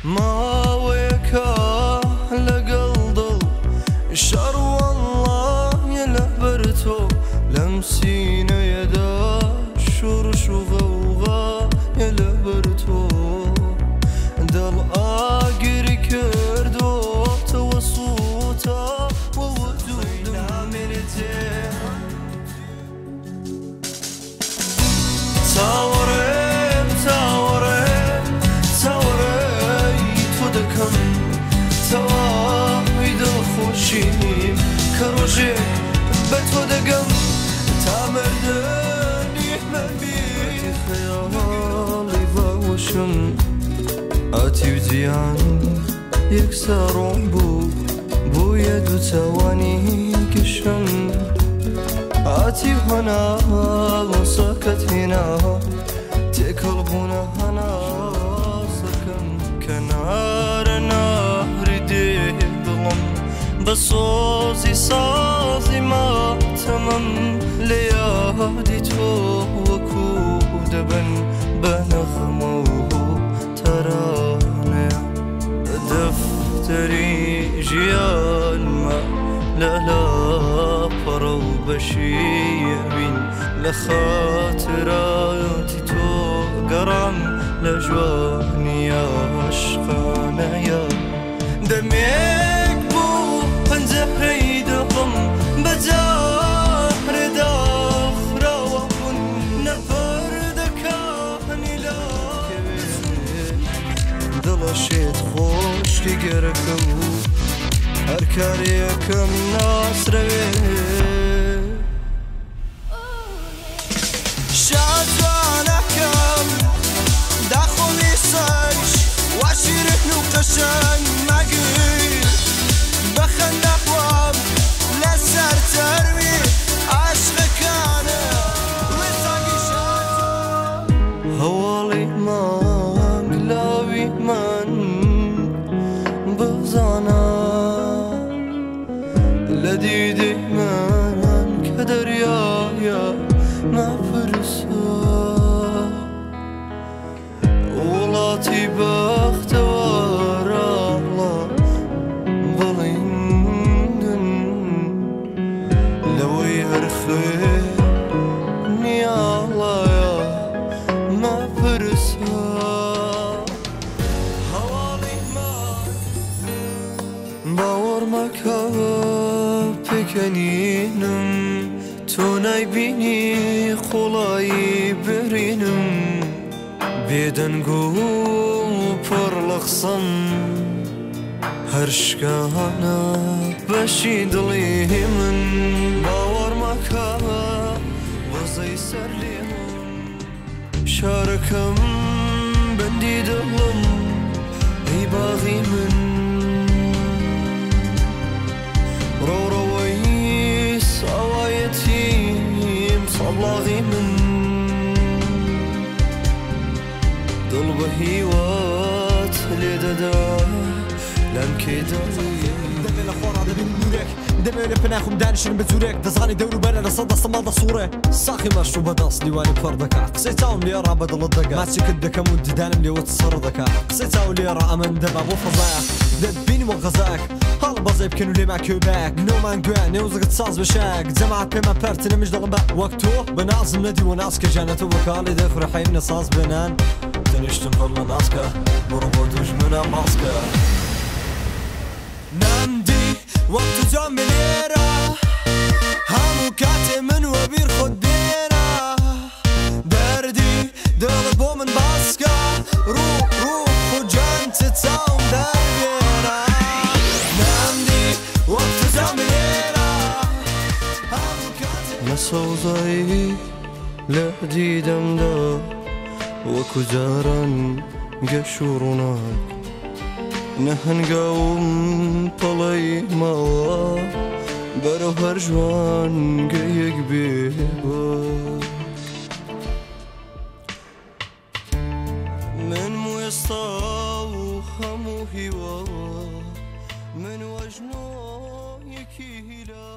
ماويكا لقلدل الشر والله يلهبرتو لمسينا يدا شرش وغوغا يلهبرتو دل آقري كردو توصوتا وودونا مرتين تاورم تاورم تاوري تودكم توايد الخوشيم كروجيك بتودكم تامردني مبيت خيالي باوشم آتي وزيان يكسرون بو يدو تواني كشم آتي هنا وسكت هنا تقلبنا هنا سكن كنار نهر ديظلم بصوزي صازي ما تمم ليادي توكو دبن بنغمو تراني دفتري جيال ما لا فرو بشيمين لخاطراتي تو قرام لجواني عشقانا يا دميك بو انزهري دقم بزهر داخرا وكن نفر دكاني لا دلشيت خوش تقركو هركاريكم ناس روي شادوانكم داخلي سيش واشيرك نوقشن مقيل بخن اقوام لسر تروي عشق كانه ويساقي شادوان هوالي من قلبي من بزانا لديدي من كدر يا ما فرسا ولاتي بخت ورا الله بلندن لو يهرخي يا الله يا ما فرسا حوالي ما باور مكان بکنینم تو نبینی خلای برینم بیدنگو پرلخصم هرشکانا بشی دلی من باور مکا وزی سرلیم شارکم بندی دلم ای باغی من روروي سوايتي مصبلاغي من ضلبه هيوات لددا لم كيدوي دمي الأخوار هذا بين نورك دمي لبناخم دانشين بزورك دزغاني دورو بنا لصدى صمادة صورة ساخي مشروبة داس ديواني بفردكا قصيتاهم لي راه بدل الدقا ما تسكت دكا مود دانم لي وتصر دكا قصيتاهم لي راه أمن دبا بو فضايا دبيني وغزاك هلا بازي بكنو لي مع كوباك نو مان قوان نوزق تصاز بشاك جماعة بما بارتنا مش دغبا وقتو بنازم ندي وناس كجانتو وكالي دفر حين نصاص بنان تنشتم فضل ناسكا بربوتوش منا ماسكا نمدي وقت جام بليرا همو كاتي من وبير خد بيرا دردي دغبو من باسكا روح وجان تتساوم دربيرا مسوزاي لحديدم دا وكجاران قشورناك نهنقاوم طلي موا برو هرجوان قيق بيبا من مويصاو خمو هوا من وجنو يكيلا